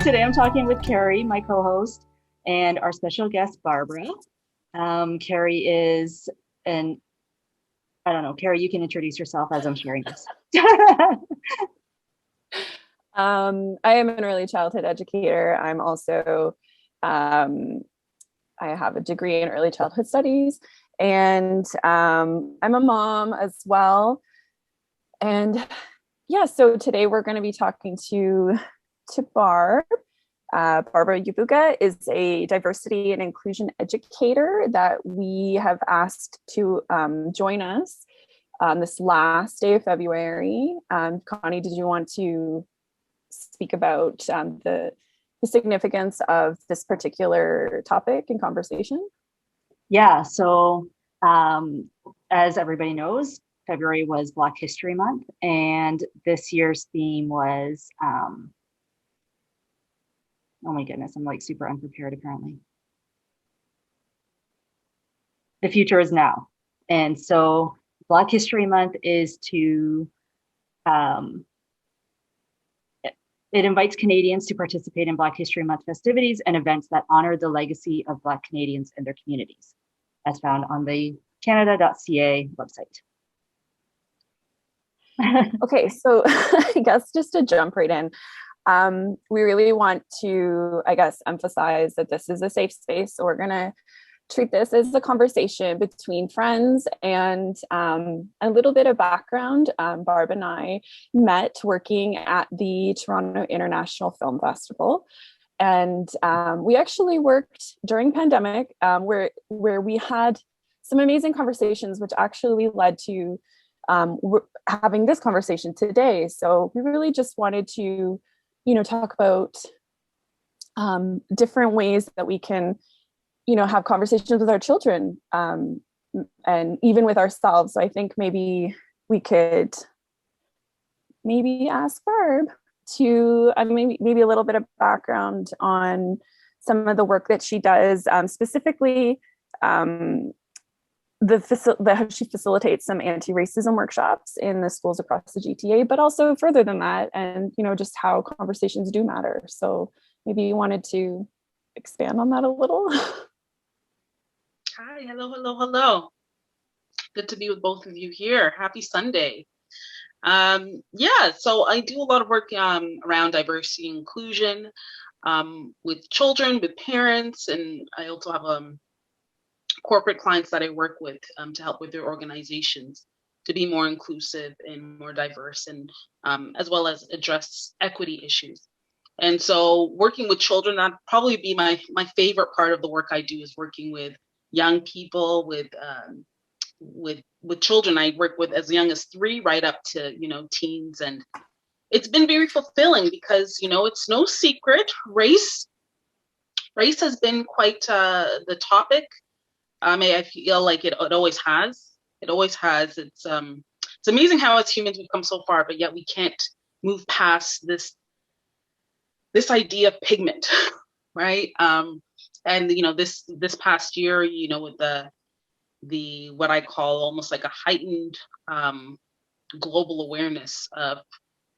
Today I'm talking with Carrie, my co-host, and our special guest, Barbara. Carrie is an, I don't know, Carrie, you can introduce yourself as I'm sharing this. I am an early childhood educator. I'm also, I have a degree in early childhood studies, and I'm a mom as well. And yeah, so today we're going to be talking to Barb. Barbara Yebuga is a diversity and inclusion educator that we have asked to join us on this last day of February. Connie, did you want to speak about the significance of this particular topic and conversation? Yeah, so as everybody knows, February was Black History Month, and this year's theme was, oh my goodness, I'm like super unprepared apparently. The future is now. And so Black History Month is to, it invites Canadians to participate in Black History Month festivities and events that honor the legacy of Black Canadians and their communities, as found on the canada.ca website. Okay, so I guess just to jump right in, we really want to, I guess, emphasize that this is a safe space. So we're going to treat this as a conversation between friends, and a little bit of background. Barb and I met working at the Toronto International Film Festival. And we actually worked during pandemic where we had some amazing conversations, which actually led to having this conversation today. So we really just wanted to, talk about different ways that we can, have conversations with our children and even with ourselves. So I think maybe we could ask Barb to maybe a little bit of background on some of the work that she does, specifically how she facilitates some anti-racism workshops in the schools across the GTA, but also further than that, and just how conversations do matter. So maybe you wanted to expand on that a little. Hi, hello. Good to be with both of you here. Happy Sunday. So I do a lot of work around diversity and inclusion with children, with parents, and I also have corporate clients that I work with to help with their organizations to be more inclusive and more diverse, and as well as address equity issues. And so working with children, that'd probably be my favorite part of the work I do, is working with young people, with children. I work with as young as 3 right up to teens, and it's been very fulfilling because it's no secret, race has been quite the topic. I feel like it always has. It's amazing how as humans we've come so far, but yet we can't move past this idea of pigment, right? And this past year, with the what I call almost like a heightened global awareness of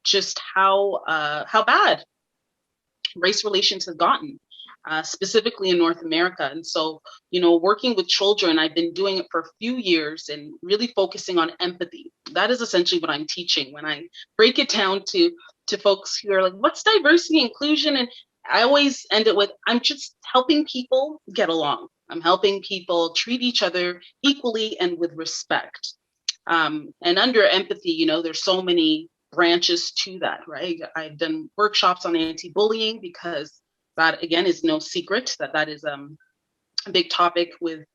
just how bad race relations have gotten, specifically in North America. And so, working with children, I've been doing it for a few years and really focusing on empathy. That is essentially what I'm teaching when I break it down to folks who are like, what's diversity and inclusion? And I always end it with, I'm just helping people get along. I'm helping people treat each other equally and with respect. And under empathy, there's so many branches to that, right? I've done workshops on anti-bullying because that, again, is no secret that is a big topic with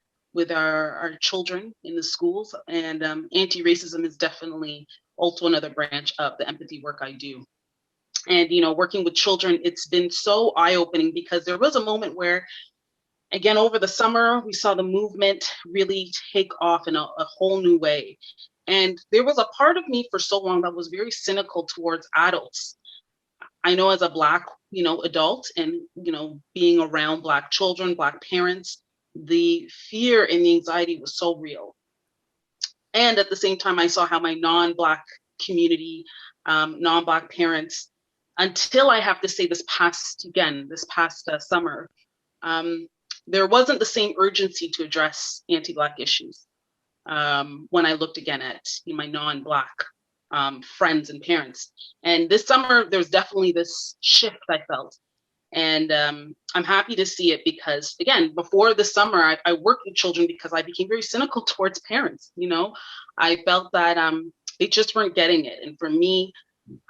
our children in the schools. And anti-racism is definitely also another branch of the empathy work I do. And, working with children, it's been so eye-opening because there was a moment where, again, over the summer, we saw the movement really take off in a whole new way. And there was a part of me for so long that was very cynical towards adults. I know as a Black, adult, and, being around Black children, Black parents, the fear and the anxiety was so real. And at the same time, I saw how my non-Black community, non-Black parents until I have to say this past summer, there wasn't the same urgency to address anti-Black issues when I looked again at my non-Black friends and parents. And this summer, there's definitely this shift I felt. And I'm happy to see it because, again, before the summer, I worked with children because I became very cynical towards parents. I felt that they just weren't getting it. And for me,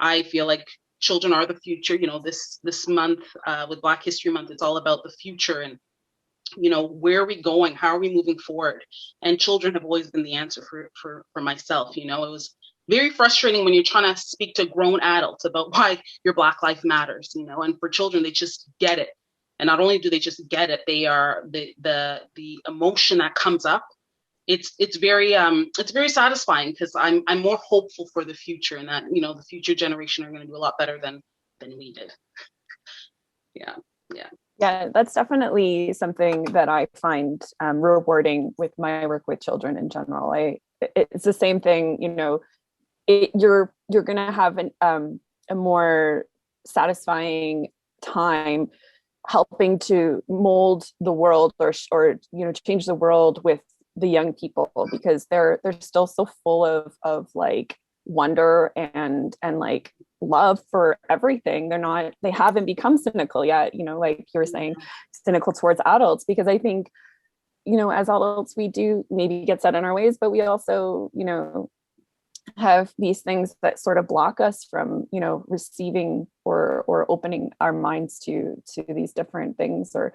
I feel like children are the future. This month with Black History Month, it's all about the future and where are we going? How are we moving forward? And children have always been the answer for myself. It was very frustrating when you're trying to speak to grown adults about why your Black life matters, and for children, they just get it. And not only do they just get it, they are the emotion that comes up. It's very satisfying because I'm more hopeful for the future and that, the future generation are going to do a lot better than we did. Yeah, that's definitely something that I find rewarding with my work with children in general. It's the same thing, you're going to have a more satisfying time helping to mold the world or change the world with the young people, because they're still so full of like wonder and like love for everything. They haven't become cynical yet, like you were saying, cynical towards adults, because I think, as adults, we do maybe get set in our ways, but we also, have these things that sort of block us from, receiving or opening our minds to these different things, or,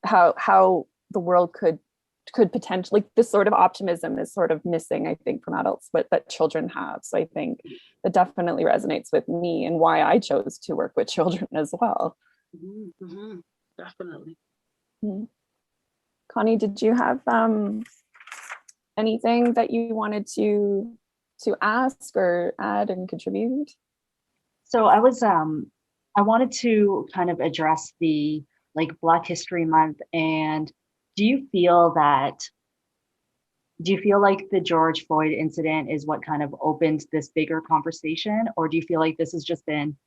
how the world could potentially, this sort of optimism is sort of missing, I think, from adults, but that children have. So I think that definitely resonates with me and why I chose to work with children as well. Mm-hmm. Definitely. Mm-hmm. Connie, did you have anything that you wanted to ask or add and contribute? So I wanted to kind of address the Black History Month, and do you feel like the George Floyd incident is what kind of opened this bigger conversation, or do you feel like this has just been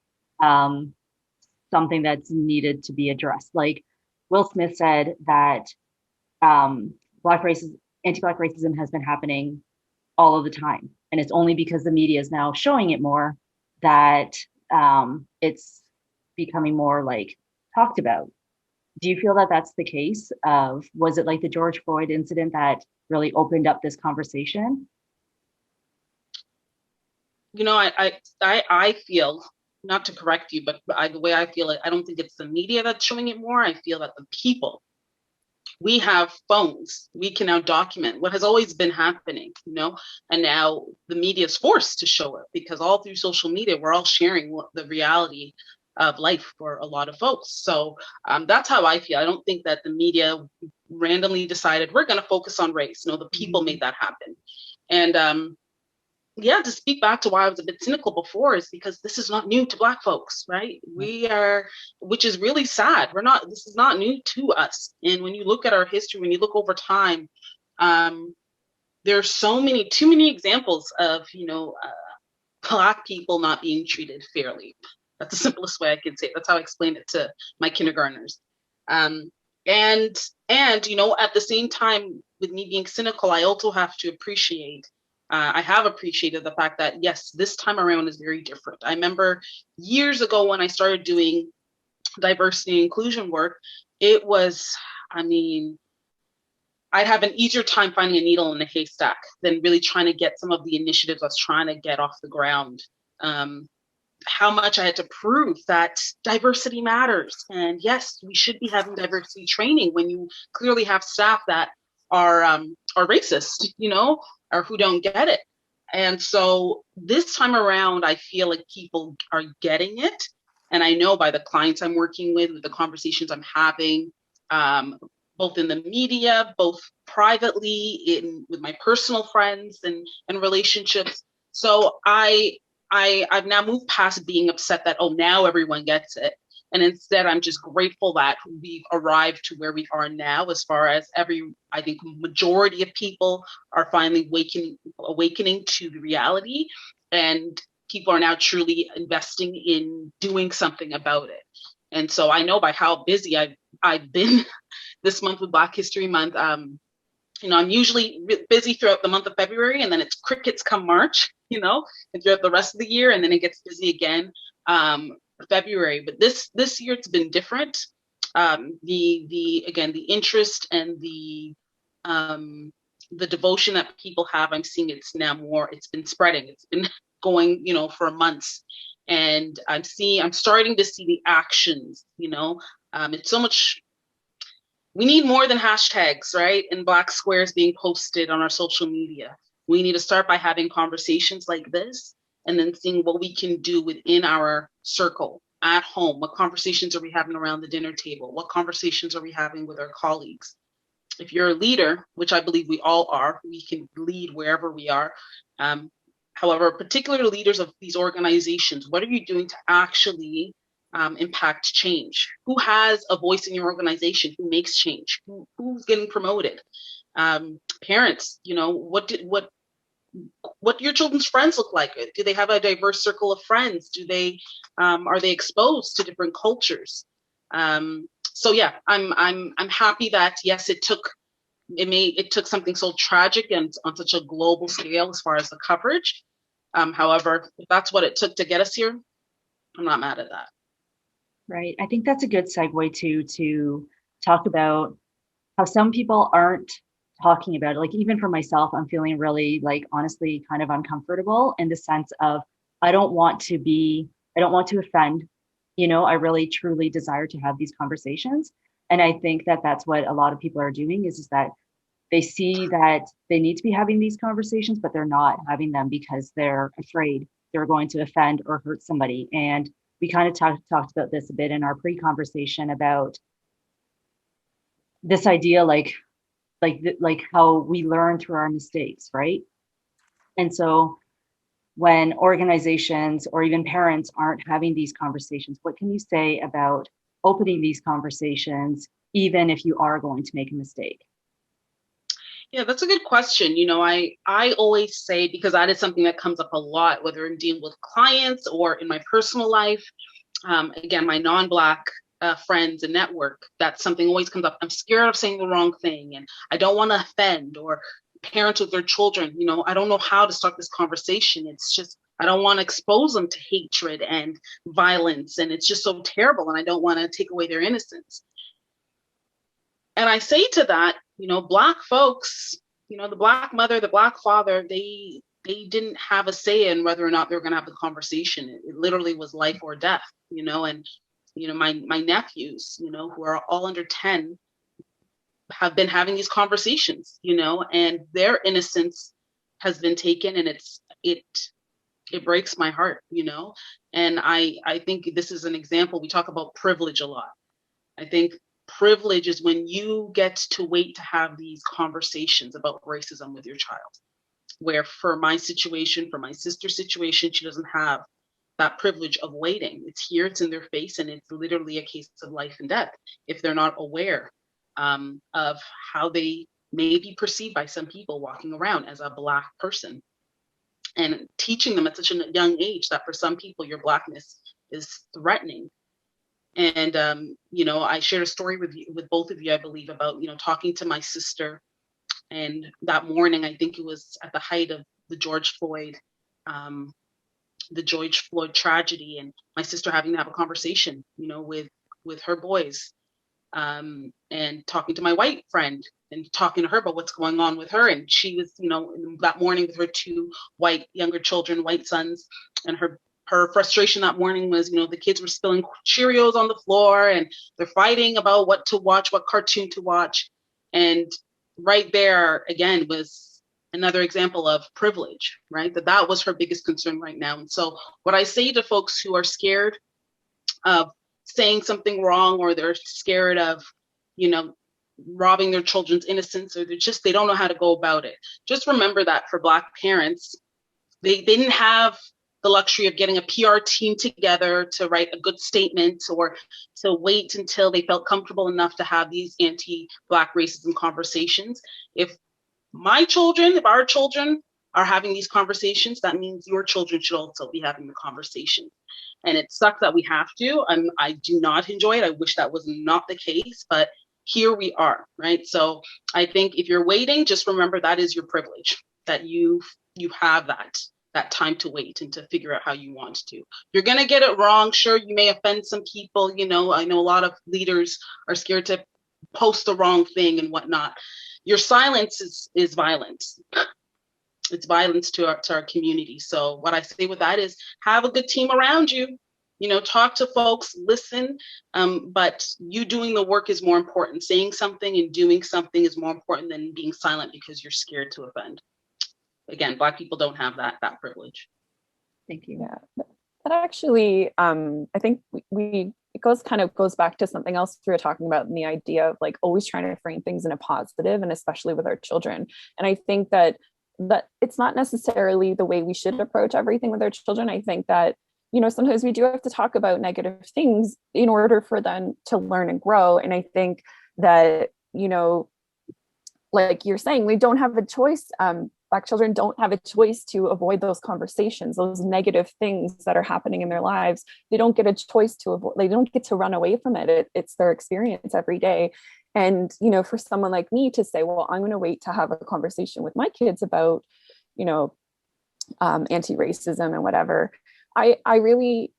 something that's needed to be addressed? Like Will Smith said that anti-Black racism has been happening all of the time, and it's only because the media is now showing it more that it's becoming more talked about. Do you feel that that's the case? Was it like the George Floyd incident that really opened up this conversation? I feel, not to correct you, but the way I feel it, I don't think it's the media that's showing it more. I feel that the people, we have phones. We can now document what has always been happening, and now the media is forced to show it because all through social media, we're all sharing the reality of life for a lot of folks. So that's how I feel. I don't think that the media randomly decided we're going to focus on race. The people made that happen. And to speak back to why I was a bit cynical before is because this is not new to Black folks, right? Which is really sad. This is not new to us. And when you look at our history, when you look over time, there's too many examples of, Black people not being treated fairly. That's the simplest way I can say it. That's how I explained it to my kindergartners. And at the same time, with me being cynical, I also have to appreciate, I have appreciated the fact that, yes, this time around is very different. I remember years ago when I started doing diversity and inclusion work, it was, I'd have an easier time finding a needle in a haystack than really trying to get some of the initiatives I was trying to get off the ground. How much I had to prove that diversity matters. And yes, we should be having diversity training when you clearly have staff that are racist, or who don't get it. And so this time around, I feel like people are getting it. And I know by the clients I'm working with the conversations I'm having, both in the media, both privately, with my personal friends and relationships. So I've now moved past being upset that, now everyone gets it. And instead, I'm just grateful that we've arrived to where we are now, as far as I think majority of people are finally awakening to the reality. And people are now truly investing in doing something about it. And so I know by how busy I've been this month with Black History Month. I'm usually busy throughout the month of February, and then it's crickets come March, and throughout the rest of the year, and then it gets busy again February. But this year it's been different. The interest and the devotion that people have, I'm seeing it's been spreading. It's been going, for months. And I'm starting to see the actions, it's so much. We need more than hashtags, right? And Black squares being posted on our social media. We need to start by having conversations like this and then seeing what we can do within our circle at home. What conversations are we having around the dinner table? What conversations are we having with our colleagues? If you're a leader, which I believe we all are, we can lead wherever we are. However, particular leaders of these organizations, what are you doing to actually impact change? Who has a voice in your organization? Who makes change? Who's getting promoted? Parents, what do your children's friends look like? Do they have a diverse circle of friends? Do they are they exposed to different cultures? So yeah, I'm happy that yes, it took something so tragic and on such a global scale as far as the coverage. However, if that's what it took to get us here, I'm not mad at that. Right. I think that's a good segue to talk about how some people aren't talking about it. Like even for myself, I'm feeling really honestly kind of uncomfortable in the sense of I don't want to offend, I really truly desire to have these conversations. And I think that that's what a lot of people are doing is that they see that they need to be having these conversations, but they're not having them because they're afraid they're going to offend or hurt somebody. And we kind of talked about this a bit in our pre-conversation about this idea, like how we learn through our mistakes, right? And so when organizations or even parents aren't having these conversations, what can you say about opening these conversations, even if you are going to make a mistake? Yeah, that's a good question. I always say, because that is something that comes up a lot, whether I'm dealing with clients or in my personal life, again, my non-Black friends and network, that's something always comes up. I'm scared of saying the wrong thing and I don't want to offend, or parents with their children, I don't know how to start this conversation. It's just, I don't want to expose them to hatred and violence. And it's just so terrible. And I don't want to take away their innocence. And I say to that, Black folks, the Black mother, the Black father, they didn't have a say in whether or not they were going to have the conversation. It literally was life or death, and, my nephews, who are all under 10, have been having these conversations, and their innocence has been taken, and it breaks my heart, and I think this is an example. We talk about privilege a lot. I think privilege is when you get to wait to have these conversations about racism with your child, where for my situation, for my sister's situation, she doesn't have that privilege of waiting. It's here, it's in their face, and it's literally a case of life and death if they're not aware of how they may be perceived by some people walking around as a Black person, and teaching them at such a young age that for some people your Blackness is threatening. And I shared a story with both of you, I believe, about talking to my sister, and that morning, I think it was at the height of the George Floyd tragedy, and my sister having to have a conversation, with her boys, and talking to my white friend and talking to her about what's going on with her. And she was, that morning with her two white younger children, white sons, and her frustration that morning was, the kids were spilling Cheerios on the floor and they're fighting about what to watch, what cartoon to watch. And right there, again, was another example of privilege, right? That was her biggest concern right now. And so what I say to folks who are scared of saying something wrong, or they're scared of, robbing their children's innocence, or they don't know how to go about it. Just remember that for Black parents, they didn't have the luxury of getting a PR team together to write a good statement, or to wait until they felt comfortable enough to have these anti-Black racism conversations. If our children are having these conversations, that means your children should also be having the conversation. And it sucks that we have to. I do not enjoy it. I wish that was not the case, but here we are, right? So I think if you're waiting, just remember that is your privilege, that you have that time to wait and to figure out how you want to. You're going to get it wrong. Sure, you may offend some people. You know, I know a lot of leaders are scared to post the wrong thing and whatnot. Your silence is violence. It's violence to our community. So what I say with that is have a good team around you. You know, talk to folks, listen, but you doing the work is more important. Saying something and doing something is more important than being silent because you're scared to offend. Again, Black people don't have that privilege. Thank you. Yeah, that actually, I think it goes back to something else we were talking about, in the idea of like always trying to frame things in a positive, and especially with our children. And I think that it's not necessarily the way we should approach everything with our children. I think that, you know, sometimes we do have to talk about negative things in order for them to learn and grow. And I think that, you know, like you're saying, we don't have a choice. Black children don't have a choice to avoid those conversations, those negative things that are happening in their lives. They don't get a choice to avoid, they don't get to run away from it. It's their experience every day. And, you know, for someone like me to say, well, I'm going to wait to have a conversation with my kids about, you know, anti-racism and whatever, I really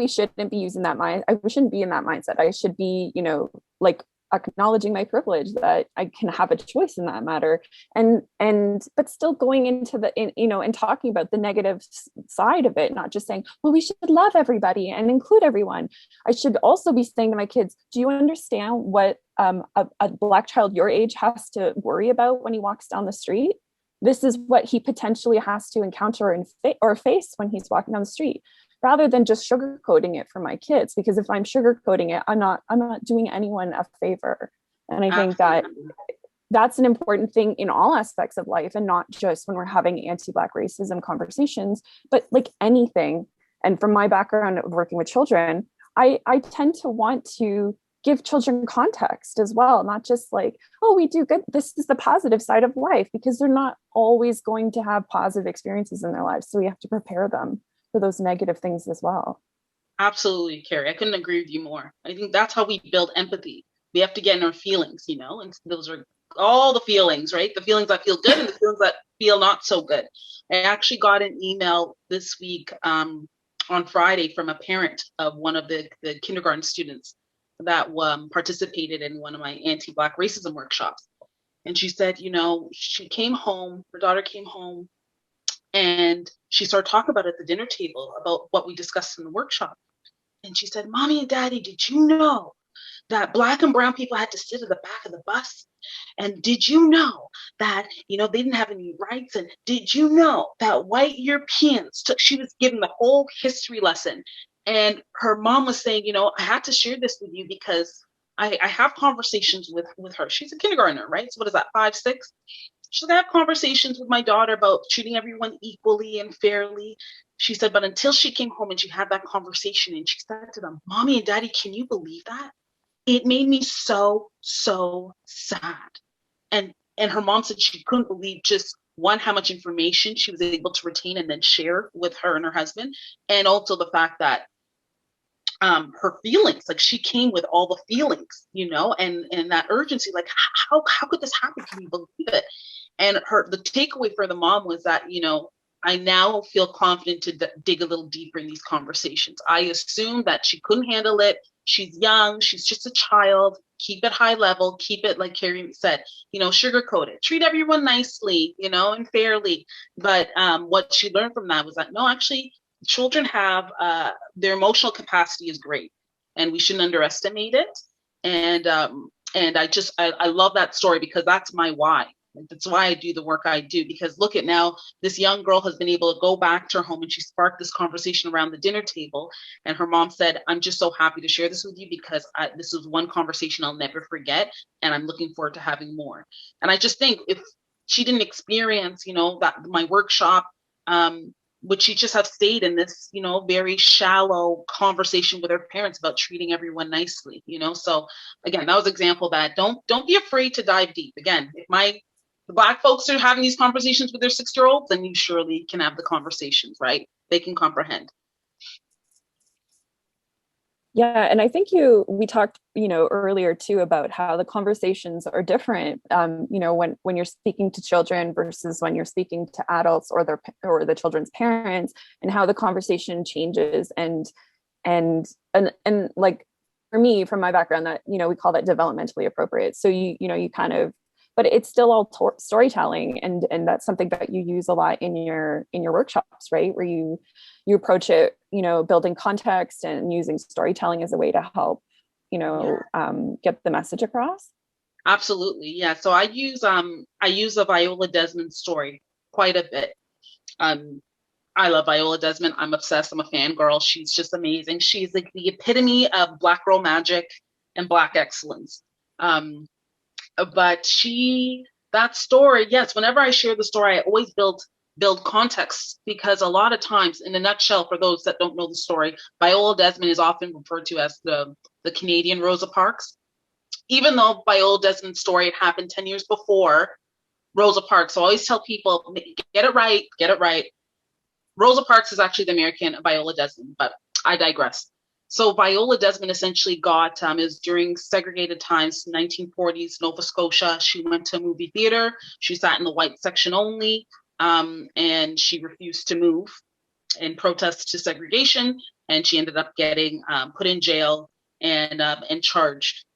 shouldn't be using that mind. I shouldn't be in that mindset. I should be, you know, like acknowledging my privilege that I can have a choice in that matter, but still going into you know, and talking about the negative side of it, not just saying, well, we should love everybody and include everyone. I should also be saying to my kids, do you understand what a Black child your age has to worry about when he walks down the street? This is what he potentially has to encounter or face when he's walking down the street, rather than just sugarcoating it for my kids. Because if I'm sugarcoating it, I'm not doing anyone a favor. And I think that that's an important thing in all aspects of life, and not just when we're having anti-Black racism conversations, but like anything. And from my background of working with children, I tend to want to give children context as well, not just like, oh, we do good, this is the positive side of life, because they're not always going to have positive experiences in their lives. So we have to prepare them for those negative things as well. Absolutely, Carrie. I couldn't agree with you more. I think that's how we build empathy. We have to get in our feelings, you know, and those are all the feelings, right? The feelings that feel good and the feelings that feel not so good. I actually got an email this week on Friday from a parent of one of the kindergarten students that participated in one of my anti-Black racism workshops. And she said, you know, she came home, her daughter came home, and she started talking about at the dinner table about what we discussed in the workshop. And she said, Mommy and Daddy, did you know that Black and brown people had to sit at the back of the bus? And did you know that, you know, they didn't have any rights? And did you know that white Europeans she was given the whole history lesson. And her mom was saying, you know, I had to share this with you because I have conversations with her. She's a kindergartner, right? So what is that, 5, 6? She's like, I have conversations with my daughter about treating everyone equally and fairly. She said, but until she came home and she had that conversation and she said to them, Mommy and Daddy, can you believe that? It made me so, so sad. And her mom said she couldn't believe just one, how much information she was able to retain and then share with her and her husband. And also the fact that her feelings, like she came with all the feelings, you know, and that urgency, like how could this happen? Can you believe it? And the takeaway for the mom was that, you know, I now feel confident to dig a little deeper in these conversations. I assumed that she couldn't handle it. She's young. She's just a child. Keep it high level. Keep it, like Carrie said, you know, sugarcoat it. Treat everyone nicely, you know, and fairly. But what she learned from that was that, no, actually, children have their emotional capacity is great, and we shouldn't underestimate it. And I love that story because that's my why. That's why I do the work I do, because look at now, this young girl has been able to go back to her home and she sparked this conversation around the dinner table. And her mom said, I'm just so happy to share this with you because this was one conversation I'll never forget. And I'm looking forward to having more. And I just think if she didn't experience, you know, that my workshop, would she just have stayed in this, you know, very shallow conversation with her parents about treating everyone nicely, you know? So again, that was an example that don't be afraid to dive deep. Again, if the Black folks are having these conversations with their 6-year-olds, then you surely can have the conversations, right? They can comprehend. Yeah, and I think we talked, earlier too about how the conversations are different. When you're speaking to children versus when you're speaking to adults or the children's parents, and how the conversation changes. And like for me, from my background, that we call that developmentally appropriate. So you kind of, but it's still all storytelling, and that's something that you use a lot in your workshops, right? Where you approach it, building context and using storytelling as a way to help, get the message across. Absolutely, yeah. So I use a Viola Desmond story quite a bit. I love Viola Desmond. I'm obsessed. I'm a fangirl. She's just amazing. She's like the epitome of Black girl magic and Black excellence. But that story, yes, whenever I share the story, I always build context, because a lot of times, in a nutshell, for those that don't know the story, Viola Desmond is often referred to as the Canadian Rosa Parks, even though Viola Desmond's story had happened 10 years before Rosa Parks. So I always tell people, get it right. Rosa Parks is actually the American Viola Desmond, but I digress. So Viola Desmond essentially got, it was during segregated times, 1940s, Nova Scotia. She went to a movie theater. She sat in the white section only, and she refused to move in protest to segregation. And she ended up getting put in jail and charged.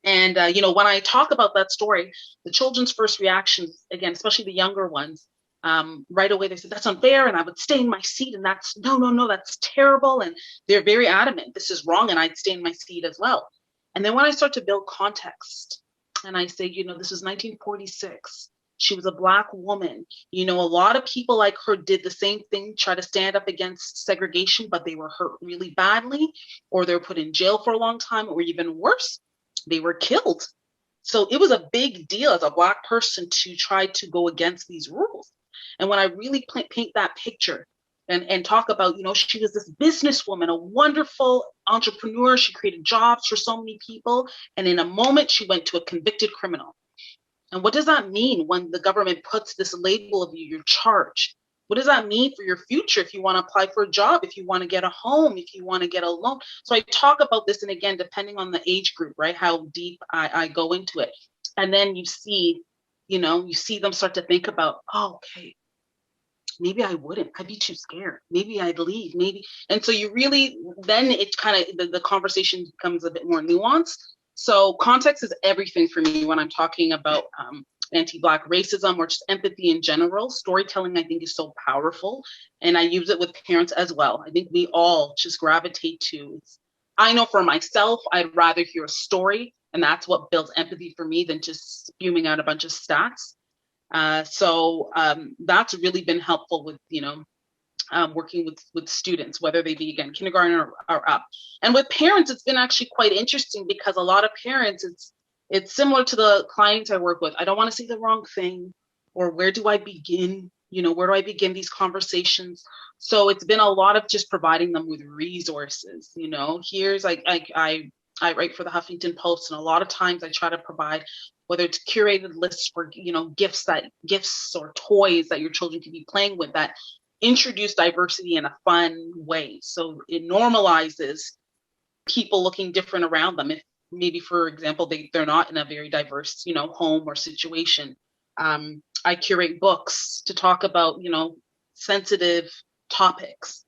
And, when I talk about that story, the children's first reactions, again, especially the younger ones, right away they said, that's unfair, and I would stay in my seat, and that's no, that's terrible, and they're very adamant, this is wrong, and I'd stay in my seat as well. And then when I start to build context, and I say, this is 1946, she was a Black woman, a lot of people like her did the same thing, try to stand up against segregation, but they were hurt really badly, or they were put in jail for a long time, or even worse, they were killed. So it was a big deal as a Black person to try to go against these rules. And when I really paint that picture and talk about, she was this businesswoman, a wonderful entrepreneur. She created jobs for so many people. And in a moment, she went to a convicted criminal. And what does that mean when the government puts this label of you, you're charged? What does that mean for your future if you want to apply for a job, if you want to get a home, if you want to get a loan? So I talk about this, and again, depending on the age group, right, how deep I go into it. And then you see them start to think about, okay, maybe I wouldn't. I'd be too scared. Maybe I'd leave. Maybe. And so then it kind of, the conversation becomes a bit more nuanced. So context is everything for me when I'm talking about anti-Black racism or just empathy in general. Storytelling, I think, is so powerful. And I use it with parents as well. I think we all just gravitate to, I know for myself, I'd rather hear a story. And that's what builds empathy for me than just spewing out a bunch of stats. So that's really been helpful with, working with students, whether they be, again, kindergarten or up. And with parents, it's been actually quite interesting, because a lot of parents, it's similar to the clients I work with. I don't want to say the wrong thing, or where do I begin? Where do I begin these conversations? So it's been a lot of just providing them with resources. Here's I write for the Huffington Post, and a lot of times I try to provide, whether it's curated lists for, gifts or toys that your children can be playing with that introduce diversity in a fun way. So it normalizes people looking different around them. If maybe, for example, they're not in a very diverse, home or situation. I curate books to talk about, sensitive topics.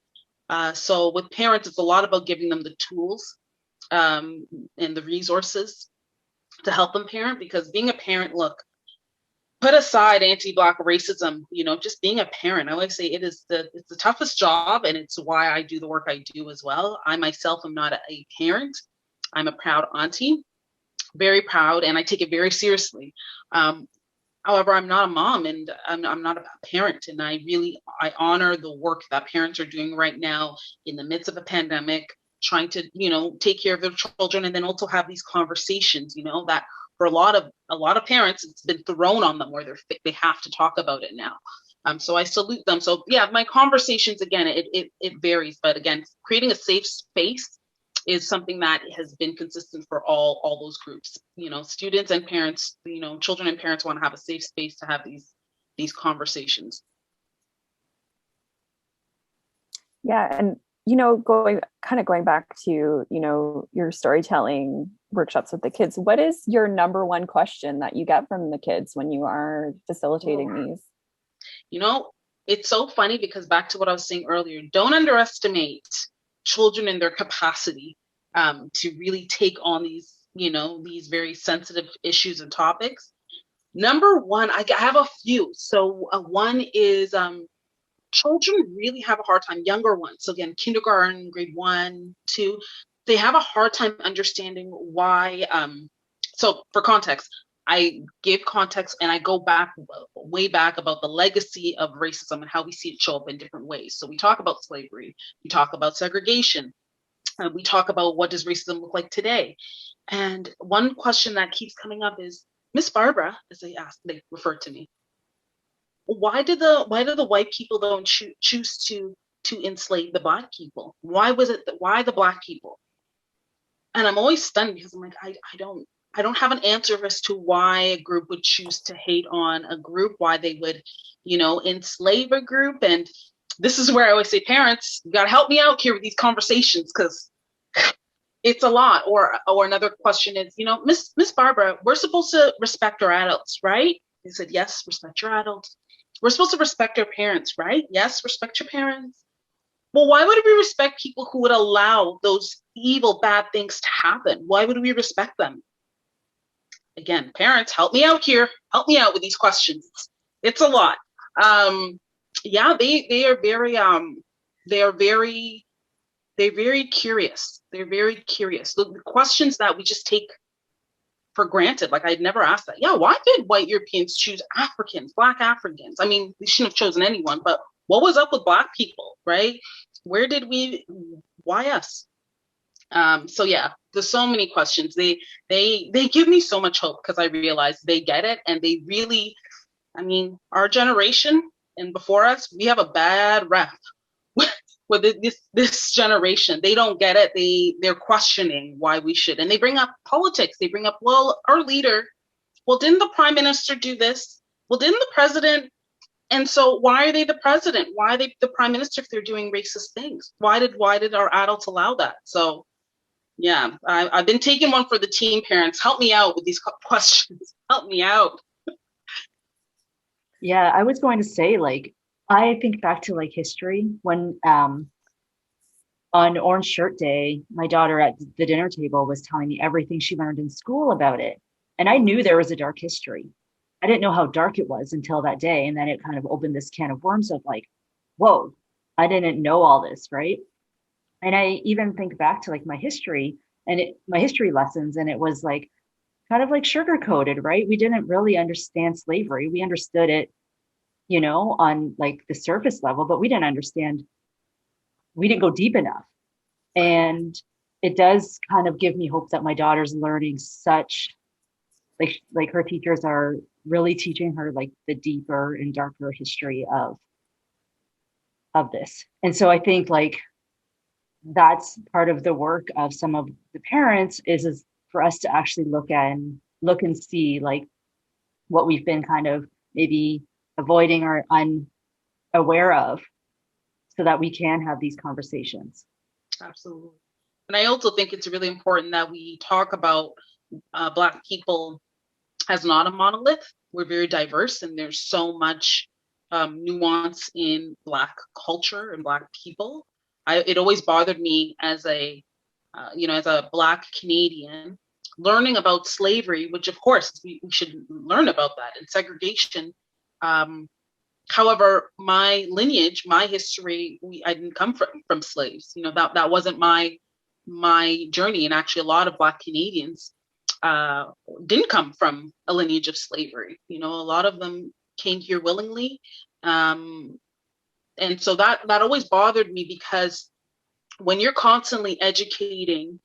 So with parents, it's a lot about giving them the tools and the resources to help them parent, because being a parent, look, put aside anti-Black racism, just being a parent, I always say it's the toughest job, and it's why I do the work I do as well. I myself am not a parent. I'm a proud auntie, very proud, and I take it very seriously. However, I'm not a mom, and I'm not a parent, and I honor the work that parents are doing right now in the midst of a pandemic, trying to, take care of their children, and then also have these conversations, that for a lot of parents, it's been thrown on them, where they have to talk about it now. So I salute them. So yeah, my conversations, again, it varies, but again, creating a safe space is something that has been consistent for all those groups. Students and parents, children and parents want to have a safe space to have these conversations. Yeah, and going back to your storytelling workshops with the kids, what is your number one question that you get from the kids when you are facilitating these? It's so funny, because back to what I was saying earlier, don't underestimate children in their capacity to really take on these very sensitive issues and topics. Number one, I have a few. So one is children really have a hard time, younger ones. So again, kindergarten, grade 1, 2, they have a hard time understanding why. So for context, I give context and I go back, way back, about the legacy of racism and how we see it show up in different ways. So we talk about slavery, we talk about segregation, we talk about what does racism look like today. And one question that keeps coming up is, Miss Barbara, as they refer to me, why did the white people don't choose to enslave the Black people? Why the Black people? And I'm always stunned, because I'm like, I don't have an answer as to why a group would choose to hate on a group, why they would, enslave a group. And this is where I always say, parents, you got to help me out here with these conversations, because it's a lot. Or another question is, Miss Barbara, we're supposed to respect our adults, right? They said, yes, respect your adults. We're supposed to respect our parents, right? Yes, respect your parents. Well, why would we respect people who would allow those evil, bad things to happen? Why would we respect them? Again, parents, help me out here. Help me out with these questions. It's a lot. Yeah, they are very curious. They're very curious. The questions that we just take for granted, like I'd never asked that. Yeah, why did white Europeans choose Africans, Black Africans? I mean, we shouldn't have chosen anyone, but what was up with Black people, right? Why us? So yeah, there's so many questions. They give me so much hope, because I realize they get it, and they really, I mean, our generation and before us, we have a bad rep with this generation. They don't get it. They're questioning why we should, and they bring up politics. They bring up, well, our leader, well, didn't the prime minister do this? Well, didn't the president? And so why are they the president? Why are they the prime minister if they're doing racist things? Why did our adults allow that? So yeah, I've been taking one for the teen parents. Help me out with these questions. Help me out. Yeah, I was going to say, like, I think back to like history when on Orange Shirt Day, my daughter at the dinner table was telling me everything she learned in school about it. And I knew there was a dark history. I didn't know how dark it was until that day. And then it kind of opened this can of worms of like, whoa, I didn't know all this, right? And I even think back to like my history my history lessons, and it was like kind of like sugar coated, right? We didn't really understand slavery. We understood it, on like the surface level, but we didn't go deep enough. And it does kind of give me hope that my daughter's learning such, like her teachers are really teaching her like the deeper and darker history of this. And so I think like that's part of the work of some of the parents is for us to actually look and see like what we've been kind of maybe avoiding or unaware of, so that we can have these conversations. Absolutely. And I also think it's really important that we talk about Black people as not a monolith. We're very diverse, and there's so much nuance in Black culture and Black people. It always bothered me as a Black Canadian, learning about slavery, which of course we should learn about that, and segregation. However, my lineage, my history, I didn't come from slaves. That wasn't my journey. And actually, a lot of Black Canadians didn't come from a lineage of slavery. A lot of them came here willingly. And so that always bothered me, because when you're constantly educating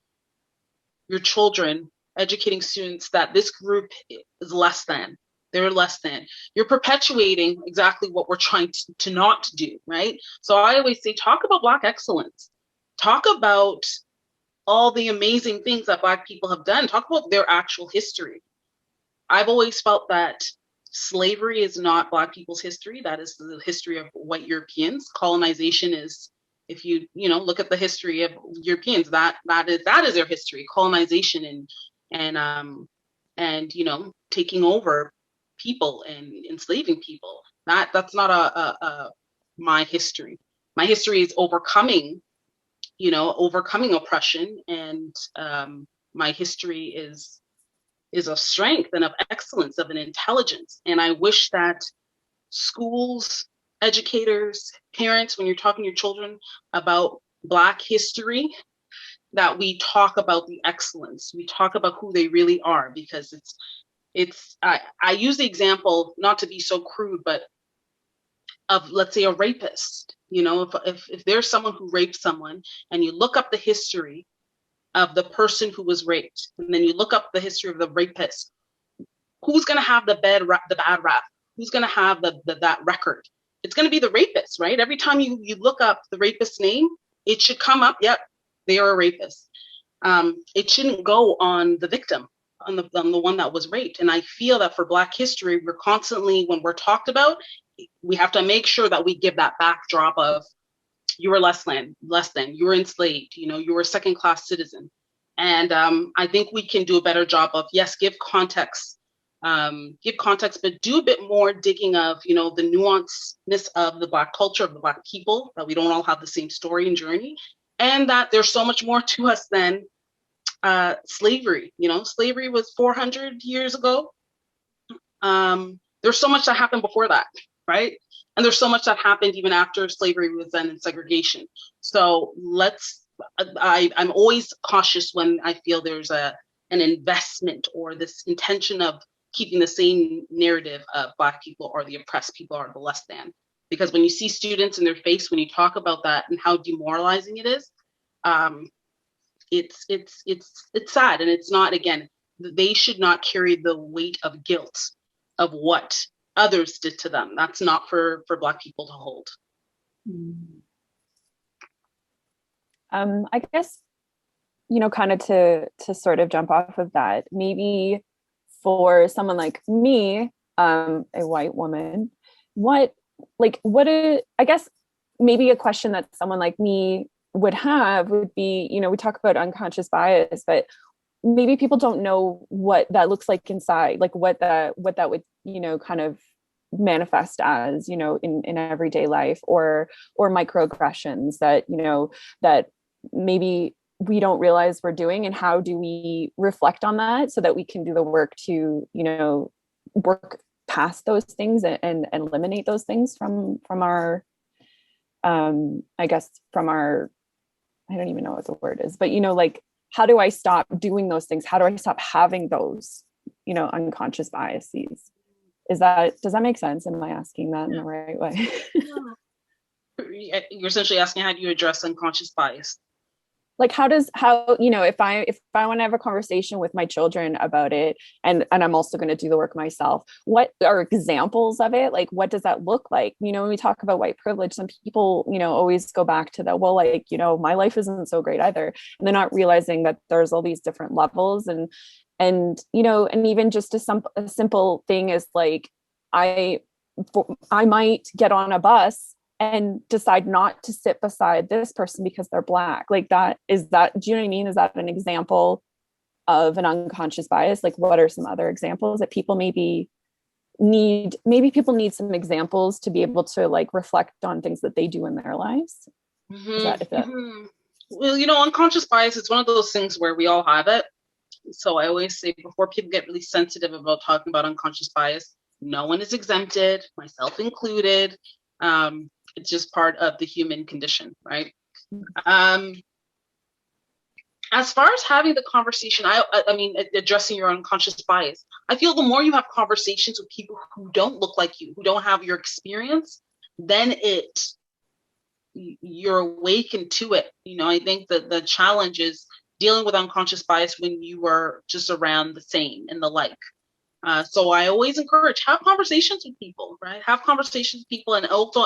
your children, educating students that this group is less than, they're less than, you're perpetuating exactly what we're trying to not do, right? So I always say, talk about Black excellence. Talk about all the amazing things that Black people have done. Talk about their actual history. I've always felt that slavery is not Black people's history. That is the history of white Europeans. Colonization is, if you look at the history of Europeans, that is their history. Colonization and taking over people and enslaving people. That's not my history. My history is overcoming oppression, and my history is of strength and of excellence, of an intelligence. And I wish that schools, educators, parents, when you're talking to your children about Black history, that we talk about the excellence, we talk about who they really are, because I use the example, not to be so crude, but of, let's say, a rapist. If there's someone who raped someone, and you look up the history of the person who was raped, and then you look up the history of the rapist, who's going to have the bad rap? Who's going to have that record? It's going to be the rapist, right? Every time you look up the rapist's name, it should come up, yep, they are a rapist. It shouldn't go on the victim, on the one that was raped. And I feel that for Black history, we're constantly, when we're talked about, we have to make sure that we give that backdrop of, you were less than, you were enslaved, you were a second-class citizen. And I think we can do a better job of, yes, give context, but do a bit more digging of, the nuanceness of the Black culture, of the Black people, that we don't all have the same story and journey, and that there's so much more to us than slavery. Slavery was 400 years ago. There's so much that happened before that, right? And there's so much that happened even after slavery was then in segregation. So I'm always cautious when I feel there's an investment or this intention of keeping the same narrative of Black people or the oppressed people are the less than. Because when you see students in their face, when you talk about that and how demoralizing it is, it's sad. And it's not, again, they should not carry the weight of guilt of what others did to them. That's not for Black people to hold. I guess, kind of to sort of jump off of that, maybe for someone like me, a white woman, I guess maybe a question that someone like me would have would be, we talk about unconscious bias, but maybe people don't know what that looks like inside, like what that would, kind of manifest as, in everyday life, or microaggressions that, that maybe we don't realize we're doing. And how do we reflect on that so that we can do the work to, work past those things and eliminate those things from our, I guess from our, I don't even know what the word is, but, like, how do I stop doing those things? How do I stop having those, unconscious biases? Does that make sense? Am I asking that in the right way? You're essentially asking, how do you address unconscious bias? Like, if I want to have a conversation with my children about it, and I'm also going to do the work myself, what are examples of it? Like, what does that look like? When we talk about white privilege, some people, always go back to that, well, like, my life isn't so great either. And they're not realizing that there's all these different levels, and even just a simple thing is like, I might get on a bus and decide not to sit beside this person because they're Black. Like, do you know what I mean? Is that an example of an unconscious bias? Like, what are some other examples that people maybe people need some examples to be able to, like, reflect on things that they do in their lives? Well, unconscious bias is one of those things where we all have it. So I always say, before people get really sensitive about talking about unconscious bias, no one is exempted, myself included. It's just part of the human condition, right? As far as having the conversation, I mean, addressing your unconscious bias, I feel the more you have conversations with people who don't look like you, who don't have your experience, then you're awakened to it. I think that the challenge is dealing with unconscious bias when you are just around the same and the like. So I always encourage, have conversations with people, right? Have conversations with people, and also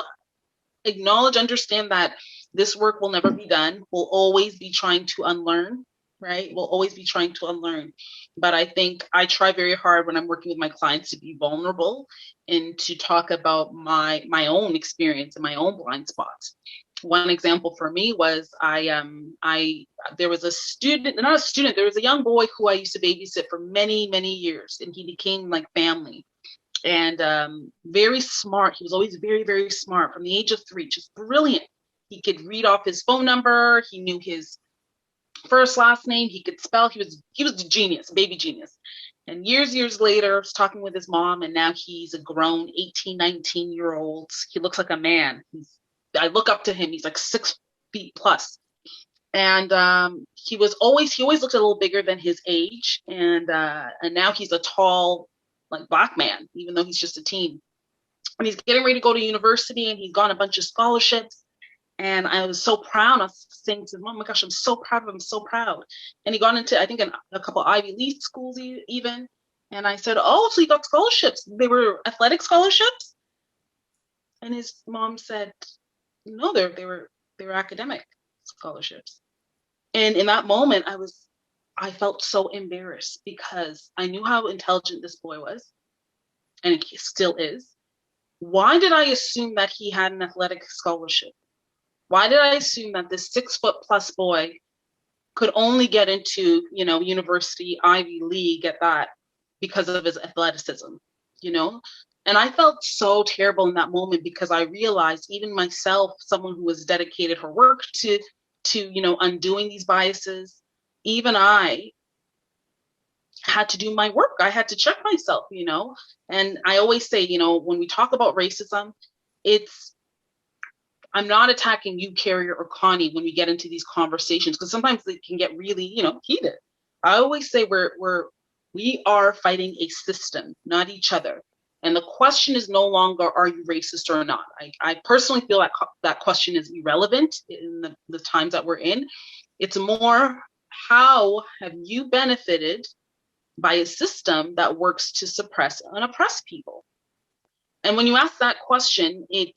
understand that this work will never be done. We'll always be trying to unlearn right? We'll always be trying to unlearn. But I think I try very hard when I'm working with my clients to be vulnerable and to talk about my own experience and my own blind spots. One example for me was there was a student, not a student, there was a young boy who I used to babysit for many, many years, and he became like family. And very smart. He was always very, very smart from the age of 3, just brilliant. He could read off his phone number. He knew his first, last name. He could spell. He was a genius, baby genius. And years later, I was talking with his mom, and now he's a grown 18, 19-year-old. He looks like a man. I look up to him. He's like 6 feet plus. And he always looked a little bigger than his age. And now he's a tall, like, Black man, even though he's just a teen. And he's getting ready to go to university, and he's gotten a bunch of scholarships. And I was so proud. I was saying to him, oh my gosh, I'm so proud of him, so proud. And he got into, I think, a couple Ivy League schools even. And I said, oh, so you got scholarships? They were athletic scholarships? And his mom said, no, they were academic scholarships. And in that moment, I felt so embarrassed because I knew how intelligent this boy was, and he still is. Why did I assume that he had an athletic scholarship? Why did I assume that this 6-foot-plus boy could only get into, university, Ivy League at that because of his athleticism, And I felt so terrible in that moment because I realized even myself, someone who has dedicated her work to undoing these biases, even I had to do my work. I had to check myself, And I always say, when we talk about racism, I'm not attacking you, Carrier or Connie, when we get into these conversations, because sometimes they can get really, heated. I always say we are fighting a system, not each other. And the question is no longer, are you racist or not? I personally feel like that question is irrelevant in the times that we're in. It's more, how have you benefited by a system that works to suppress and oppress people? And when you ask that question, it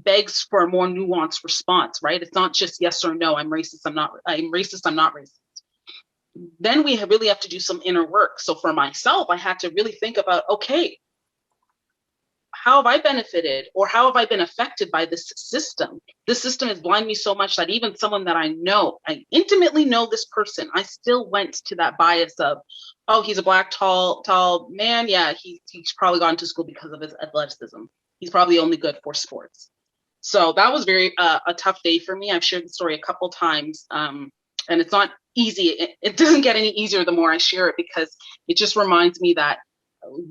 begs for a more nuanced response, right? It's not just yes or no, I'm racist, I'm not racist. Then we really have to do some inner work. So for myself, I had to really think about, okay, how have I benefited or how have I been affected by this system? This system has blinded me so much that even someone that I intimately know this person, I still went to that bias of, oh, he's a Black, tall man. Yeah, he's probably gone to school because of his athleticism. He's probably only good for sports. So that was very a tough day for me. I've shared the story a couple times, and it's not easy. It doesn't get any easier the more I share it, because it just reminds me that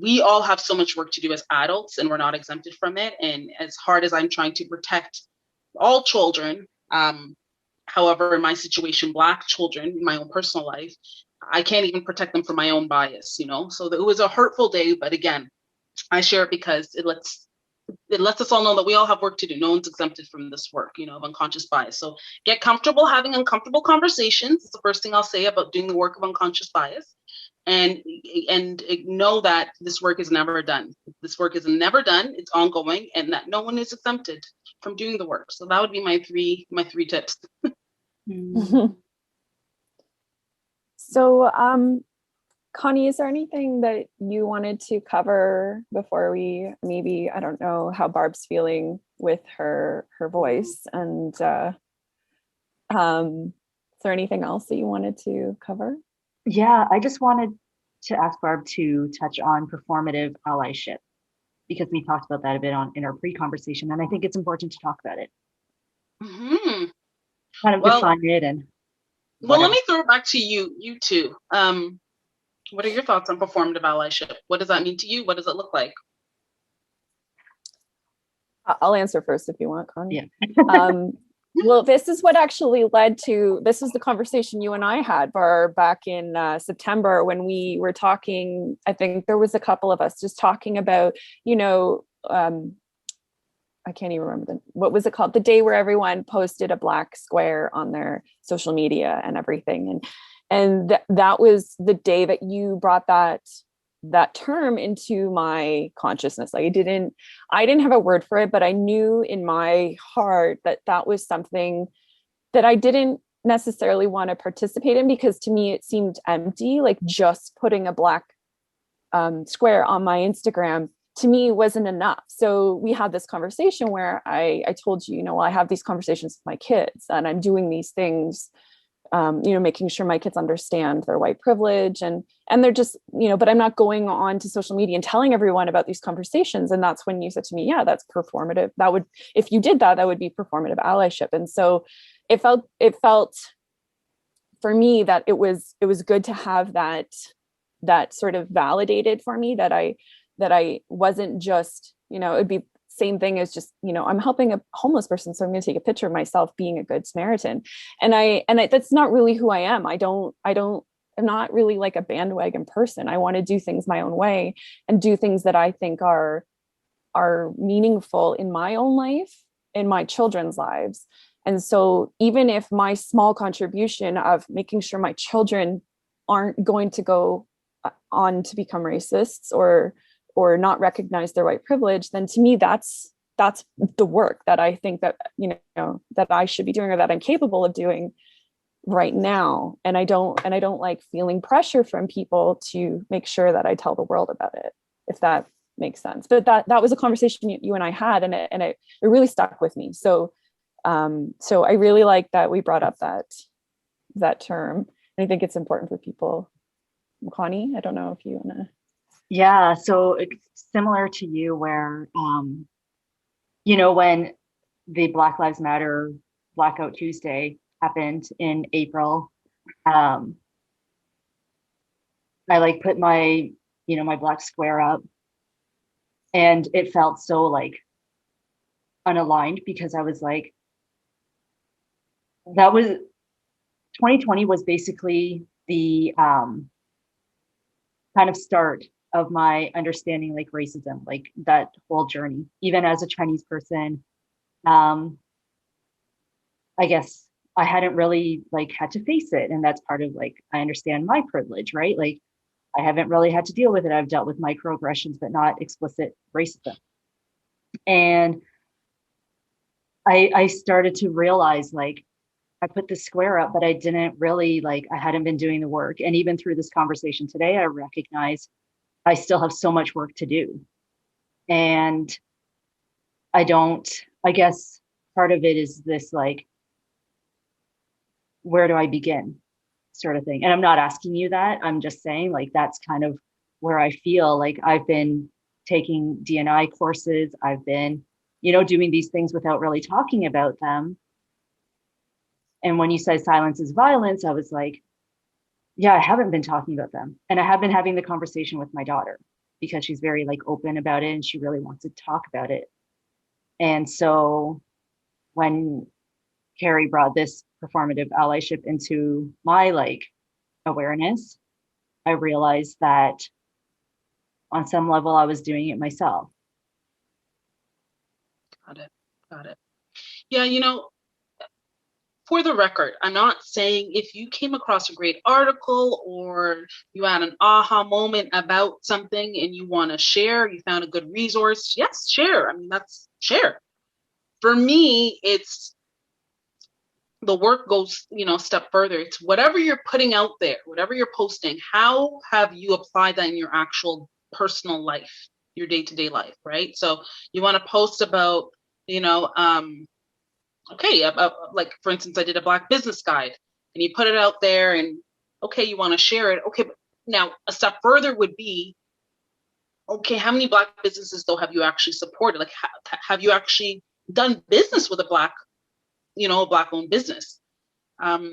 we all have so much work to do as adults, and we're not exempted from it. And as hard as I'm trying to protect all children, however, in my situation, Black children, in my own personal life, I can't even protect them from my own bias, So it was a hurtful day, but again, I share it because it lets us all know that we all have work to do. No one's exempted from this work, of unconscious bias. So get comfortable having uncomfortable conversations. It's the first thing I'll say about doing the work of unconscious bias. And know that this work is never done. This work is never done. It's ongoing, and that no one is exempted from doing the work. So that would be my three tips. So, Connie, is there anything that you wanted to cover before we maybe, I don't know how Barb's feeling with her voice, and is there anything else that you wanted to cover? Yeah, I just wanted to ask Barb to touch on performative allyship, because we talked about that a bit in our pre-conversation, and I think it's important to talk about it. Mm-hmm. Kind of define it and. Well, let me throw it back to you two. What are your thoughts on performative allyship? What does that mean to you? What does it look like? I'll answer first if you want, Connie. Yeah. Well, this is what actually led to, this is the conversation you and I had, Barb, back in September, when we were talking. I think there was a couple of us just talking about, I can't even remember what was it called? The day where everyone posted a black square on their social media and everything. And that was the day that you brought that term into my consciousness. Like I didn't have a word for it, but I knew in my heart that was something that I didn't necessarily want to participate in, because to me it seemed empty. Like just putting a black square on my Instagram to me wasn't enough. So we had this conversation where I told you, well, I have these conversations with my kids and I'm doing these things, making sure my kids understand their white privilege, and they're just, but I'm not going on to social media and telling everyone about these conversations. And that's when you said to me, yeah, that's performative. That would, if you did that, that would be performative allyship. And so it felt for me that it was good to have that sort of validated for me, that I wasn't just, it'd be same thing as just, I'm helping a homeless person, so I'm going to take a picture of myself being a good Samaritan. And I that's not really who I am. I'm not really like a bandwagon person. I want to do things my own way and do things that I think are meaningful in my own life, in my children's lives. And so even if my small contribution of making sure my children aren't going to go on to become racists or not recognize their white privilege, then to me, that's the work that I think that, that I should be doing, or that I'm capable of doing right now. And I don't like feeling pressure from people to make sure that I tell the world about it, if that makes sense. But that was a conversation you and I had, and it really stuck with me. So I really like that we brought up that term. And I think it's important for people. Connie, I don't know if you want to. Yeah, so it's similar to you where, when the Black Lives Matter Blackout Tuesday happened in April, I like put my, my black square up, and it felt so like unaligned, because I was like, that was 2020 was basically the kind of start of my understanding like racism, like that whole journey. Even as a Chinese person, I guess I hadn't really like had to face it. And that's part of like, I understand my privilege, right? Like I haven't really had to deal with it. I've dealt with microaggressions, but not explicit racism. And I started to realize like, I put the square up, but I didn't really like, I hadn't been doing the work. And even through this conversation today, I recognize I still have so much work to do. And I guess part of it is this like, where do I begin sort of thing? And I'm not asking you that. I'm just saying like, that's kind of where I feel like I've been taking D&I courses. I've been, doing these things without really talking about them. And when you say silence is violence, I was like, yeah, I haven't been talking about them. And I have been having the conversation with my daughter because she's very like open about it and she really wants to talk about it. And so when Carrie brought this performative allyship into my like awareness, I realized that on some level I was doing it myself. Got it. Yeah, for the record, I'm not saying if you came across a great article or you had an aha moment about something and you want to share, you found a good resource, yes, share. I mean, that's share. For me, it's the work goes, a step further. It's whatever you're putting out there, whatever you're posting, how have you applied that in your actual personal life, your day-to-day life, right? So you want to post about, okay, like for instance, I did a Black business guide and you put it out there and okay, you want to share it. Okay, but now a step further would be, okay, how many Black businesses though have you actually supported? Like, have you actually done business with a Black owned business? Have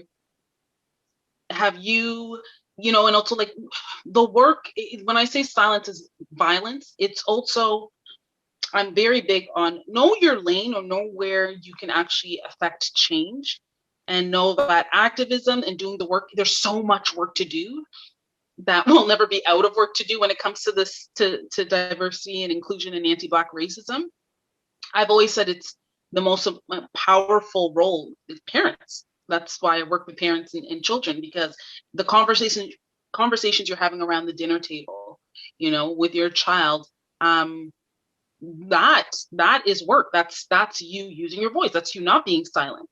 you, and also like the work, when I say silence is violence, it's also, I'm very big on know your lane or know where you can actually affect change, and know that activism and doing the work, there's so much work to do that we'll never be out of work to do when it comes to this, to diversity and inclusion and anti-Black racism. I've always said it's the most powerful role is parents. That's why I work with parents and children, because the conversations you're having around the dinner table, with your child, that is work. That's you using your voice. That's you not being silent,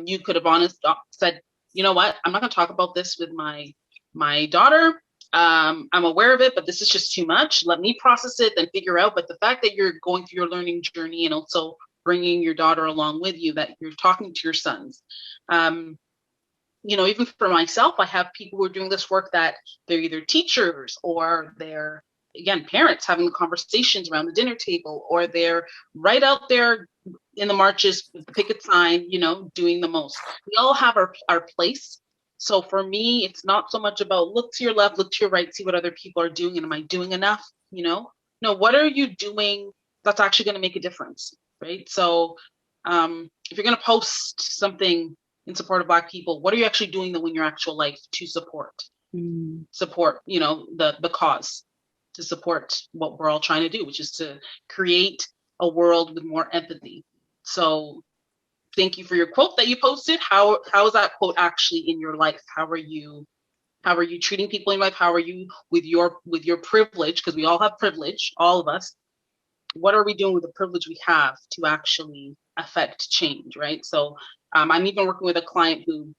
You could have said, you know what, I'm not going to talk about this with my daughter. I'm aware of it, but this is just too much. Let me process it and figure out. But the fact that you're going through your learning journey and also bringing your daughter along with you, that you're talking to your sons. Even for myself, I have people who are doing this work that they're either teachers or they're, again, parents having the conversations around the dinner table, or they're right out there in the marches with the picket sign, doing the most. We all have our place. So for me, it's not so much about look to your left, look to your right, see what other people are doing, and am I doing enough? No, what are you doing that's actually going to make a difference, right? So if you're going to post something in support of Black people, what are you actually doing in your actual life to support the cause, to support what we're all trying to do, which is to create a world with more empathy. So thank you for your quote that you posted. How is that quote actually in your life? How are you treating people in life? How are you with your privilege? Because we all have privilege, all of us. What are we doing with the privilege we have to actually affect change, right? So I'm even working with a client who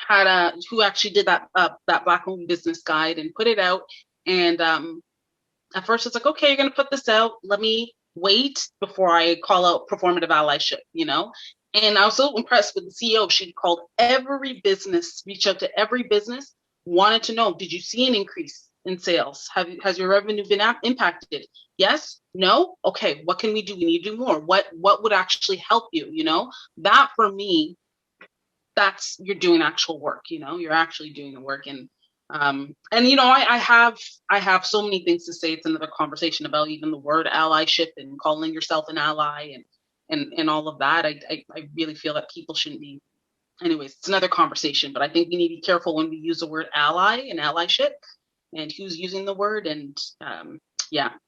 actually did that Black-owned business guide and put it out. And at first it's like, okay, you're going to put this out. Let me wait before I call out performative allyship, And I was so impressed with the CEO. She called every business, reached out to every business, wanted to know, did you see an increase in sales? Has your revenue been impacted? Yes? No? Okay, what can we do? We need to do more. What would actually help you? That for me, that's, you're doing actual work. You're actually doing the work. And I have so many things to say. It's another conversation about even the word allyship and calling yourself an ally and all of that. I really feel that people shouldn't be. Anyways, it's another conversation, but I think we need to be careful when we use the word ally and allyship and who's using the word. And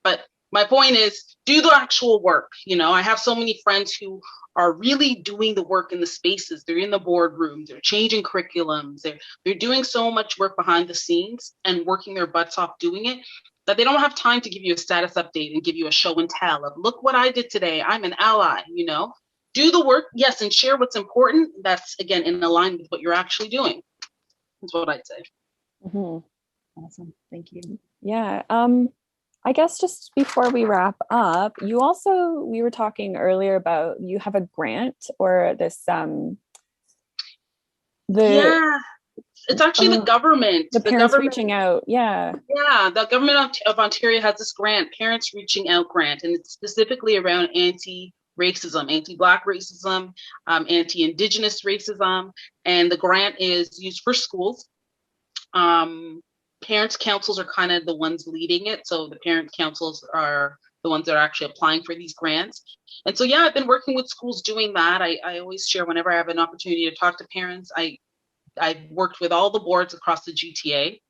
but my point is, do the actual work. I have so many friends who are really doing the work in the spaces. They're in the boardrooms, they're changing curriculums, they're doing so much work behind the scenes and working their butts off doing it, that they don't have time to give you a status update and give you a show and tell of, look what I did today, I'm an ally. Do the work, yes, and share what's important. That's, again, in alignment with what you're actually doing. That's what I'd say. Mm-hmm. Awesome. Thank you. Yeah. I guess just before we wrap up, we were talking earlier about, you have a grant or this, it's actually the government. The parents reaching out. Yeah. Yeah. The government of Ontario has this grant, Parents Reaching Out grant, and it's specifically around anti-racism, anti-Black racism, anti-Indigenous racism. And the grant is used for schools. Parents' councils are kind of the ones leading it. So the parent councils are the ones that are actually applying for these grants. And so, I've been working with schools doing that. I always share whenever I have an opportunity to talk to parents. I've worked with all the boards across the GTA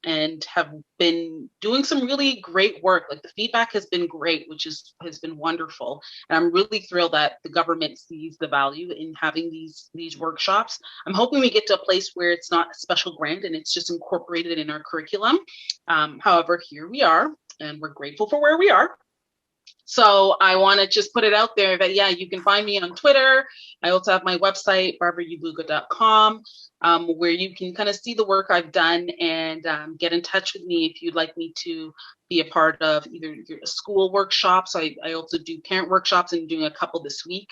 and have been doing some really great work. Like, the feedback has been great, which has been wonderful. And I'm really thrilled that the government sees the value in having these workshops. I'm hoping we get to a place where it's not a special grant and it's just incorporated in our curriculum. However, here we are, and we're grateful for where we are. So I want to just put it out there that, you can find me on Twitter. I also have my website, barbarayebuga.com, where you can kind of see the work I've done and get in touch with me if you'd like me to be a part of either your school workshops. I also do parent workshops, and doing a couple this week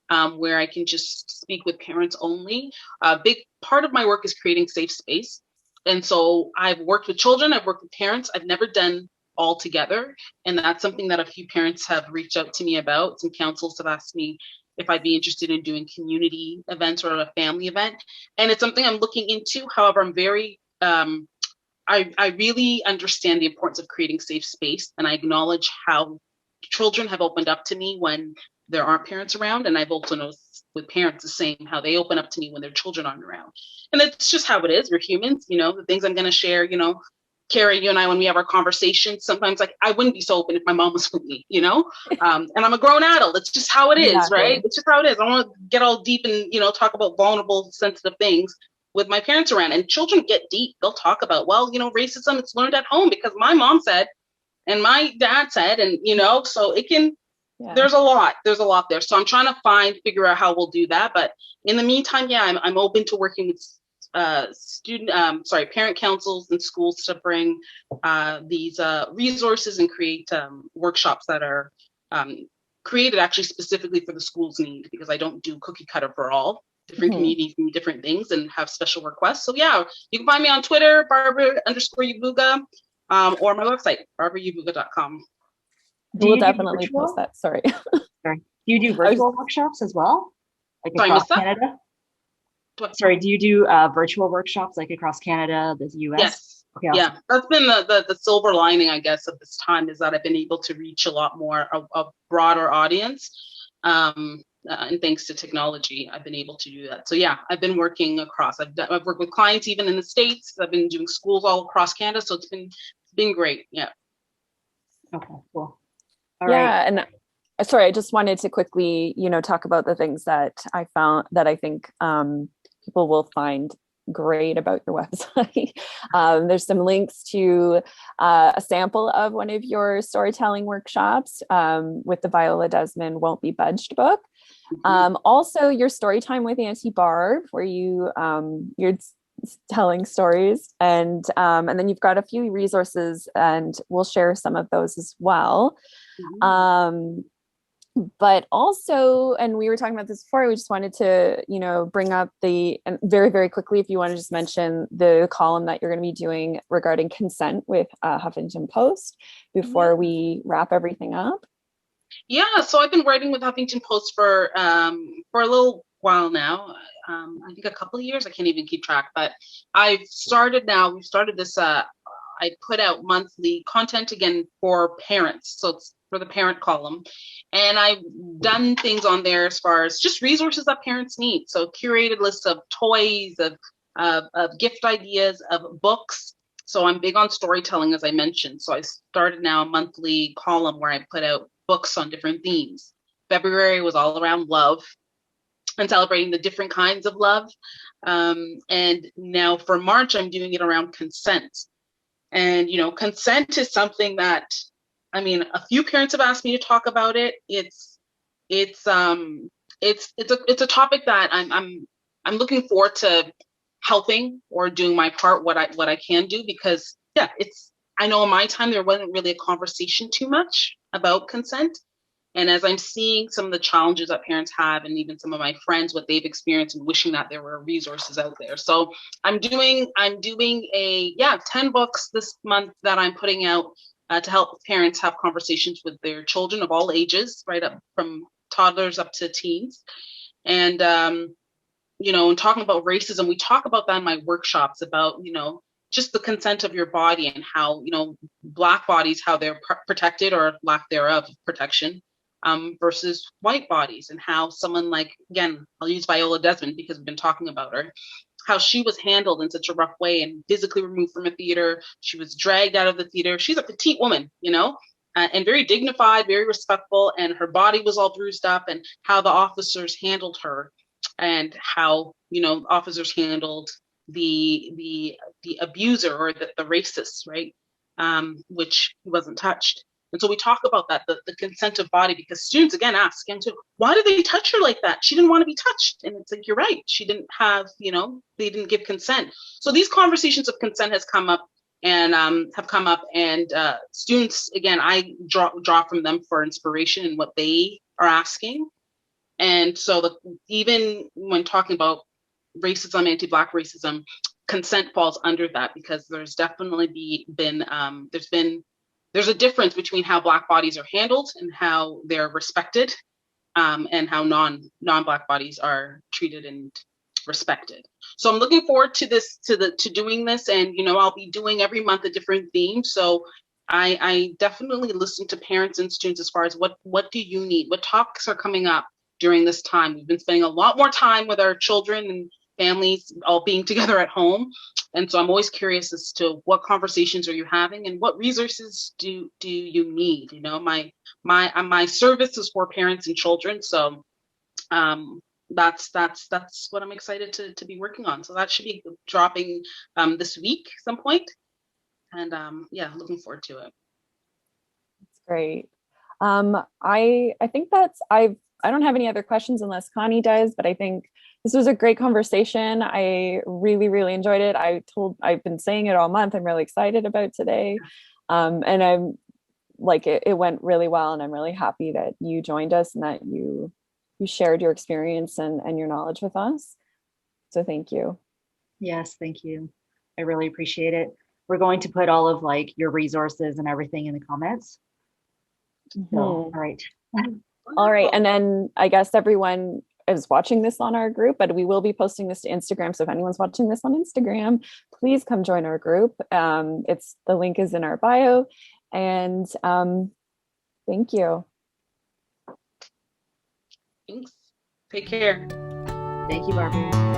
where I can just speak with parents only. A big part of my work is creating safe space. And so I've worked with children, I've worked with parents. I've never done all together. And that's something that a few parents have reached out to me about. Some councils have asked me if I'd be interested in doing community events or a family event. And it's something I'm looking into. However, I'm very, I really understand the importance of creating safe space. And I acknowledge how children have opened up to me when there aren't parents around. And I've also noticed with parents the same, how they open up to me when their children aren't around. And it's just how it is. We're humans, the things I'm going to share, Carrie, you and I, when we have our conversations, sometimes I wouldn't be so open if my mom was with me, and I'm a grown adult. It's just how it is, exactly. Right? It's just how it is. I don't want to get all deep and, talk about vulnerable, sensitive things with my parents around. And children get deep. They'll talk about, racism, it's learned at home because my mom said, and my dad said, and, so it can Yeah. There's a lot there. So I'm trying to figure out how we'll do that. But in the meantime, yeah, I'm open to working with parent councils and schools to bring these resources and create workshops that are created actually specifically for the school's need, because I don't do cookie cutter for all. Different communities need different things and have special requests. So yeah, you can find me on Twitter, Barbara_Yebuga, or my website, barbarayebuga.com. We'll definitely post that. Sorry. Sorry. Do you do virtual workshops as well? Like across Canada? Sorry, do you do virtual workshops like across Canada, the US? Yes. Okay, awesome. Yeah, that's been the silver lining, I guess, of this time, is that I've been able to reach a lot more, a broader audience. And thanks to technology, I've been able to do that. So yeah, I've been working across. I've worked with clients even in the States. I've been doing schools all across Canada. So it's been great. Yeah. Okay, cool. All right. And sorry, I just wanted to quickly, talk about the things that I found that I think people will find great about your website. There's some links to a sample of one of your storytelling workshops with the Viola Desmond Won't Be Budged book. Also your story time with Auntie Barb, where you're telling stories, and then you've got a few resources, and we'll share some of those as well. But also, and we were talking about this before, we just wanted to, bring up and very, very quickly, if you want to just mention the column that you're going to be doing regarding consent with Huffington Post before we wrap everything up. Yeah, so I've been writing with Huffington Post for a little while now. I think a couple of years, I can't even keep track, but we've started this, I put out monthly content again for parents. So it's for the parent column. And I've done things on there as far as just resources that parents need. So curated lists of toys, of gift ideas, of books. So I'm big on storytelling, as I mentioned. So I started now a monthly column where I put out books on different themes. February was all around love and celebrating the different kinds of love. And now for March, I'm doing it around consent. And, consent is something that, a few parents have asked me to talk about it. It's a topic that I'm looking forward to helping or doing my part, what I can do, because I know in my time there wasn't really a conversation too much about consent. And as I'm seeing some of the challenges that parents have, and even some of my friends, what they've experienced, and wishing that there were resources out there. So I'm doing 10 books this month that I'm putting out to help parents have conversations with their children of all ages, right up from toddlers up to teens. And, talking about racism, we talk about that in my workshops about, just the consent of your body, and how, Black bodies, how they're protected or lack thereof protection, versus white bodies, and how someone like, again, I'll use Viola Desmond because we've been talking about her, how she was handled in such a rough way and physically removed from a theater. She was dragged out of the theater. She's a petite woman, and very dignified, very respectful, and her body was all bruised up, and how the officers handled her, and how, officers handled the abuser, or the racist, right? Which he wasn't touched. And so we talk about that, the consent of body, because students again ask, why did they touch her like that? She didn't want to be touched. And it's like, you're right. She didn't have, they didn't give consent. So these conversations of consent have come up, and students, again, I draw from them for inspiration in what they are asking. And so even when talking about racism, anti-Black racism, consent falls under that, because there's definitely there's a difference between how Black bodies are handled and how they're respected, and how non-Black bodies are treated and respected. So I'm looking forward to doing this, and I'll be doing every month a different theme. So I definitely listen to parents and students as far as what do you need, what topics are coming up during this time. We've been spending a lot more time with our children and families all being together at home. And so I'm always curious as to what conversations are you having, and what resources do you need? My service is for parents and children. So that's what I'm excited to be working on. So that should be dropping this week some point. And looking forward to it. That's great. I think I don't have any other questions unless Connie does, but I think this was a great conversation. I really, really enjoyed it. I've been saying it all month. I'm really excited about today. And I'm like, it went really well. And I'm really happy that you joined us and that you shared your experience and your knowledge with us. So thank you. Yes, thank you. I really appreciate it. We're going to put all of like your resources and everything in the comments. So, all right. All right. And then I guess everyone is watching this on our group, but we will be posting this to Instagram. So if anyone's watching this on Instagram, please come join our group. The link is in our bio. And thank you. Thanks. Take care. Thank you, Barbara.